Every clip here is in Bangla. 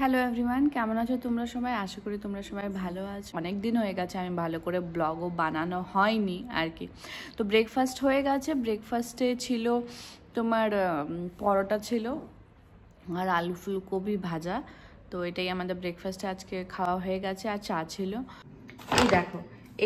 হ্যালো এভরিওয়ান, কেমন আছো তোমরা সবাই? আশা করি তোমরা সবাই ভালো আছো। অনেক দিন হয়ে গেছে আমি ভালো করে ব্লগও বানানো হয়নি আর কি। তো ব্রেকফাস্ট হয়ে গেছে। ব্রেকফাস্টে ছিল তোমার পরোটা ছিল আর আলু ফুলকপি ভাজা। তো এটাই আমাদের ব্রেকফাস্টে আজকে খাওয়া হয়ে গেছে। আর চা ছিল। এই দেখো,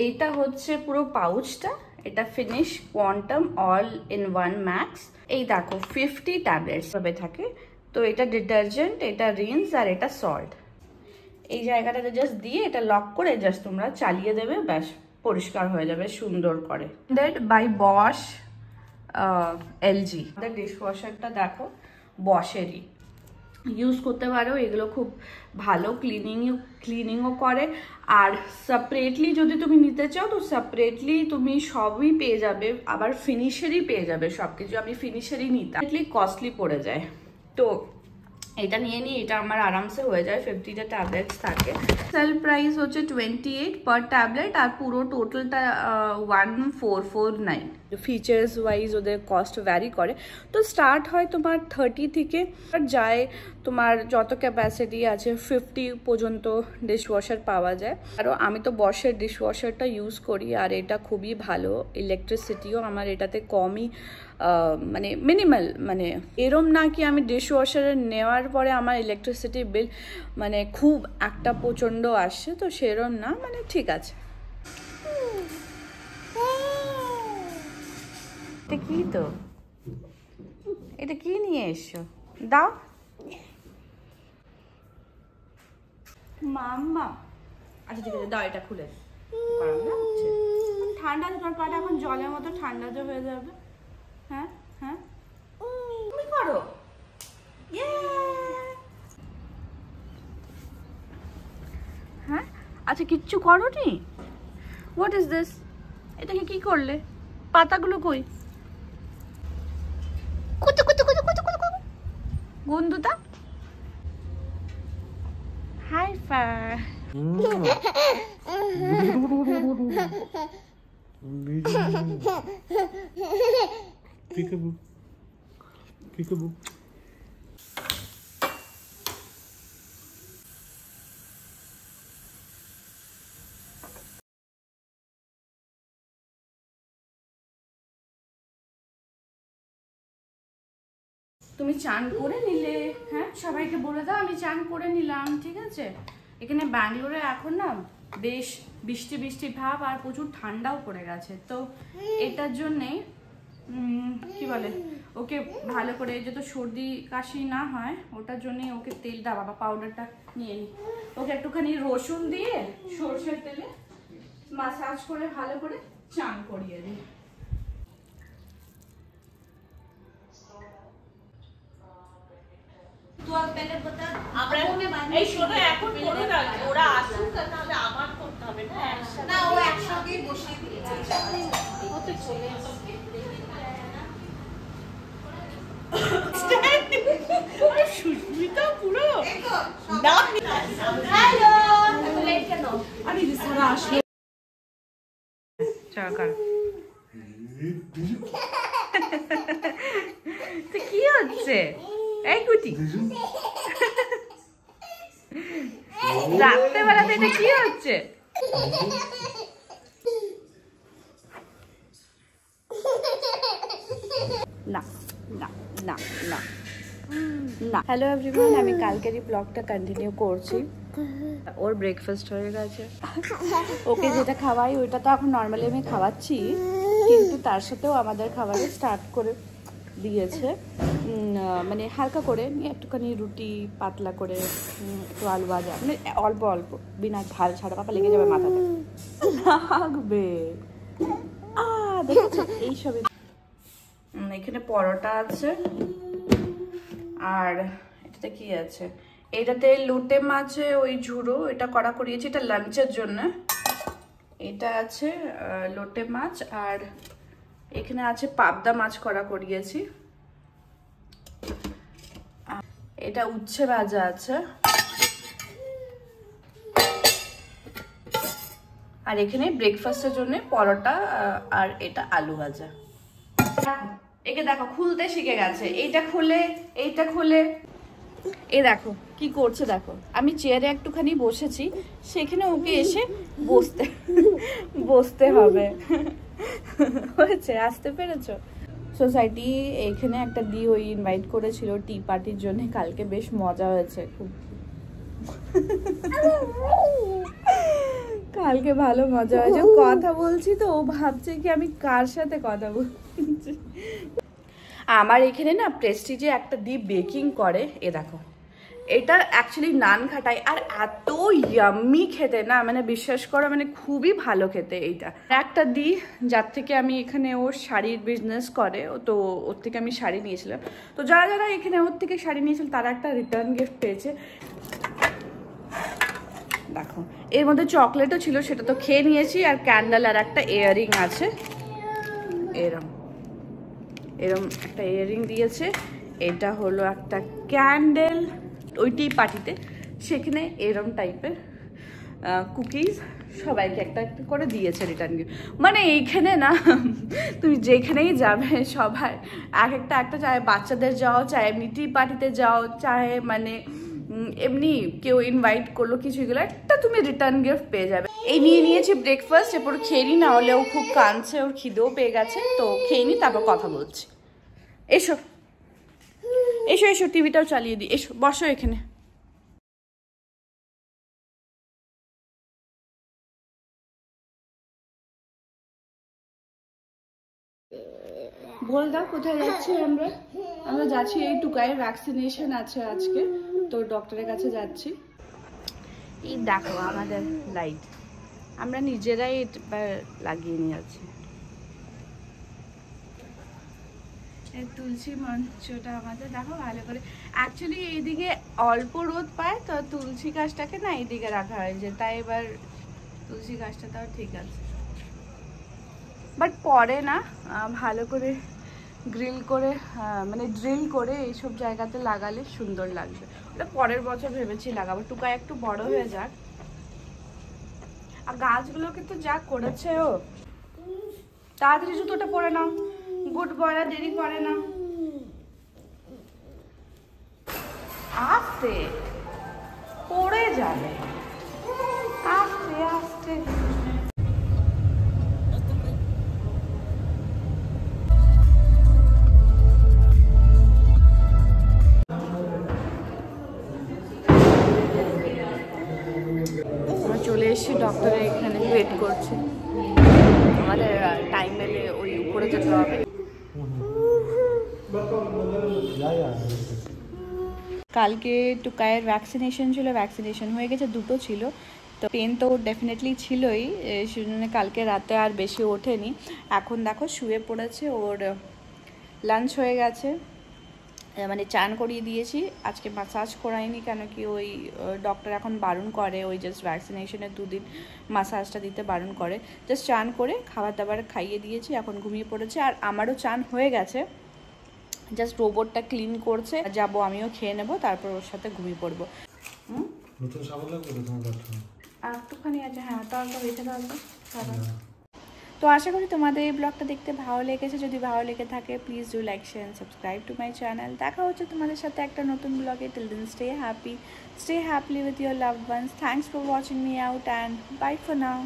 এইটা হচ্ছে পুরো পাউচটা। এটা finish quantum all in one max. এই দেখো 50 ট্যাবলেটস ভাবে থাকে। তো এটা ডিটারজেন্ট, এটা রিন্স আর এটা সল্ট। এই জায়গাটাতে জাস্ট দিয়ে এটা লক করে জাস্ট তোমরা চালিয়ে দেবে, ব্যাস পরিষ্কার হয়ে যাবে সুন্দর করে। দ্যাট বাই বশ এলজি। আমাদের ডিশওয়াশারটা দেখো বশেরই, ইউজ করতে পারো। এগুলো খুব ভালো ক্লিনিংও করে। আর সেপারেটলি যদি তুমি নিতে চাও তো সেপারেটলি তুমি সবই পেয়ে যাবে, আবার ফিনিশারই পেয়ে যাবে সব কিছু। আমি ফিনিশারই নিতাম, কস্টলি পড়ে যায়। তো এটা নিয়ে নিই, এটা আমার আরামসে হয়ে যায়। 50টা ট্যাবলেটস থাকে। সেল প্রাইস হচ্ছে 28 পার ট্যাবলেট আর পুরো টোটালটা 1449। ফিচার্স ওয়াইজ ওদের কস্ট ভ্যারি করে। তো স্টার্ট হয় তোমার 30 থেকে যায় তোমার যত ক্যাপাসিটি আছে 50 পর্যন্ত ডিশওয়াশার পাওয়া যায়। আরও আমি তো বশের ডিশওয়াশারটা ইউজ করি আর এটা খুবই ভালো। ইলেকট্রিসিটিও আমার এটাতে কমই, মানে মিনিমাল। মানে এরম না কি আমি ডিশওয়াশারে নেওয়ার পরে আমার ইলেকট্রিসিটি বিল মানে খুব একটা প্রচণ্ড আসছে, তো সেরম না, মানে ঠিক আছে। এটা কি? তো এটা কি নিয়ে এসছো? দাও মাম্মা। আচ্ছা ঠিক আছে, দাও এটা খুলে। ঠান্ডা তোমার পাটা এখন জলের মতো ঠান্ডা যে হয়ে যাবে। হ্যাঁ হ্যাঁ, তুমি করো। হ্যাঁ আচ্ছা, কিচ্ছু করোনি? What is this? এটাকে কি করলে? পাতাগুলো কই? কুতু কুতু কুতু কুতু কুতু কুতু গন্ধুটা। High five. Peekaboo. Peekaboo. তুমি চান করে নিলে? হ্যাঁ, সবাইকে বলে দাও আমি চান করে নিলাম, ঠিক আছে? এখানে ব্যাঙ্গালোরে এখন না বেশ বৃষ্টি বৃষ্টি ভাব আর প্রচুর ঠান্ডাও পড়ে গেছে। তো এটার জন্যে কি বলে, ওকে ভালো করে যাতে সর্দি কাশি না হয় ওটার জন্যে ওকে তেলটা, বাবা পাউডারটা নিয়ে নিই। ওকে একটুখানি রসুন দিয়ে সর্ষের তেলে মাসাজ করে ভালো করে চান করিয়ে দিই। ওরা আসুক, তাহলে আমার করতে হবে না। না, ও একসঙ্গেই বসিয়ে দিয়েছে। সুস্মিতা পুরো কি হচ্ছে? এই গুটি রাত্রেবেলাতে এটা কি হচ্ছে? না না না না না। হ্যালো এভরিওয়ান, আমি কালকেরই ব্লগটা কন্টিনিউ করছি। ওর ব্রেকফাস্ট হয়ে গেছে। ওকে যেটা খাওয়াই ওইটা তো এখন নর্মালি আমি খাওয়াচ্ছি, কিন্তু তার সাথেও আমাদের খাবারে স্টার্ট করে দিয়েছে। মানে হালকা করে একটুখানি রুটি পাতলা করে, একটু আলু ভাজা, মানে অল্প অল্প, বিনা ঝাল ছাড়া। পাপা লেগে যাবে মাথাতে, লাগবে। দেখো এইসবই। এখানে পরোটা আছে আর এটাতে কি আছে? এটাতে লোটে মাছে ওই ঝুড়ো, এটা করা করিয়েছি, এটা লাঞ্চের জন্য। এটা আছে লোটে মাছ আর এখানে আছে পাবদা মাছ করা করিয়েছি। এটা উচ্ছে ভাজা আছে আর এখানে ব্রেকফাস্টের জন্য পরোটা আর এটা আলু ভাজা। একে দেখো খুলতে শিখে গেছে। এইটা খুলে, এইটা খুলে, এই দেখো কি করছে দেখো, আমি চেয়ারে একটুখানি বসেছি, সেখানে ওকে এসে বসতে হবে। হয়েছে, আসতে পেরেছো? সোসাইটি এখানে একটা দি ওই ইনভাইট করেছিল টি পার্টির জন্য, কালকে বেশ মজা হয়েছে খুব। কালকে ভালো মজা হয়েছে, কথা বলছি তো ও ভাবছে কি আমি কার সাথে কথা বলছি। আমার এখানে না প্রেস্টিজে একটা দি বেকিং করে, এ দেখো এটা অ্যাকচুয়ালি নান খাটাই, আর এত ইয়াম্মি খেতে না, মানে বিশ্বাস করো মানে খুবই ভালো খেতে। এইটা একটা দি যার থেকে আমি এখানে ওর শাড়ির বিজনেস করে, তো ওর থেকে আমি শাড়ি নিয়েছিলাম। তো যারা যারা এখানে ওর থেকে শাড়ি নিয়েছিল তারা একটা রিটার্ন গিফট পেয়েছে। দেখো এর মধ্যে চকলেটও ছিল, সেটা তো খেয়ে নিয়েছি, আর ক্যান্ডেল আর একটা ইয়াররিং আছে, এরম একটা ইয়াররিং দিয়েছে। এটা হলো একটা ক্যান্ডেল, ওই টি পার্টিতে সেখানে এরম টাইপের কুকিজ সবাইকে একটা একটা করে দিয়েছে রিটার্ন গিফট। মানে এইখানে না তুমি যেখানেই যাবে সবাই এক একটা চাহে বাচ্চাদের যাও, চাहे এমনি টি পার্টিতে যাও, চাহে মানে এমনি কেউ ইনভাইট করলো কিছু, এগুলো একটা তুমি রিটার্ন গিফট পেয়ে যাবে। এই নিয়েছি ব্রেকফাস্ট, এরপর খেয়ে নি, না হলে ও খুব কাঁদছে, ওর খিদেও পেয়ে গেছে, তো খেয়ে নি তারপর কথা বলছি। এসো এসো এসো, টিভিটাও চালিয়ে দিই, এসো বসো এখানে। বল দাও কোথায় যাচ্ছি আমরা? আমরা যাচ্ছি এই টুকাইয়ের ভ্যাকসিনেশন আছে আজকে, তো ডক্টরের কাছে যাচ্ছি। এই দেখো আমাদের লাইট, আমরা নিজেরাই লাগিয়ে নিয়ে যাচ্ছি। তুলসী মঞ্চটা আমাদের দেখো ভালো করে, অ্যাকচুয়ালি এইদিকে অল্প রোদ পায়, তো তুলসী গাছটাকে না এইদিকে রাখা হয়েছে, তাই এবার তুলসী গাছটা তাও ঠিক আছে, বাট পরে না ভালো করে গ্রিল করে মানে ড্রিল করে এইসব জায়গাতে লাগালে সুন্দর লাগবে। ওটা পরের বছর ভেবেছি লাগাবো, টুকা একটু বড় হয়ে যাক। আর গাছগুলোকে তো যা করেছে ও, তাড়াতাড়ি জুতোটা পরে নাও, গুড বয়রা দেরি করে না। আস্তে পড়ে যাবে, আস্তে আস্তে। চলে এসেছি ডক্টরের এখানে, ওয়েট করছে, আমাদের টাইম এলে ওই উপরে যেতে হবে। কালকে টুকায়ের ভ্যাকসিনেশন ছিল, ভ্যাকসিনেশন হয়ে গেছে, দুটো ছিল, তো পেন তো ডেফিনেটলি ছিলই, সেজন্য কালকে রাতে আর বেশি ওঠেনি। এখন দেখো শুয়ে পড়েছে, ওর লাঞ্চ হয়ে গেছে, মানে চান করিয়ে দিয়েছি, আজকে মাসাজ করাইনি, কেন কি ওই ডক্টর এখন বারণ করে, ওই জাস্ট ভ্যাকসিনেশনের 2 দিন মাসাজটা দিতে বারণ করে। জাস্ট চান করে খাবার দাবার খাইয়ে দিয়েছি, এখন ঘুমিয়ে পড়েছে। আর আমারও চান হয়ে গেছে, জাস্ট রোবটটা ক্লিন করছে, যাব আমিও খেয়ে নেবো, তারপর ওর সাথে ঘুমিয়ে পড়বো। নতুন সাবান লাগবে তো তোমার কাছে? আর একটুখানি আছে, হ্যাঁ তাহলে রেখে দাও সাবান। তো আশা করি তোমাদের এই ব্লগটা দেখতে ভালো লেগেছে, যদি ভালো লেগে থাকে please do like share and subscribe to my channel. দেখা হচ্ছে তোমাদের সাথে একটা নতুন ব্লগে। Till then stay happily with your loved ones. Thanks for watching me out and bye for now.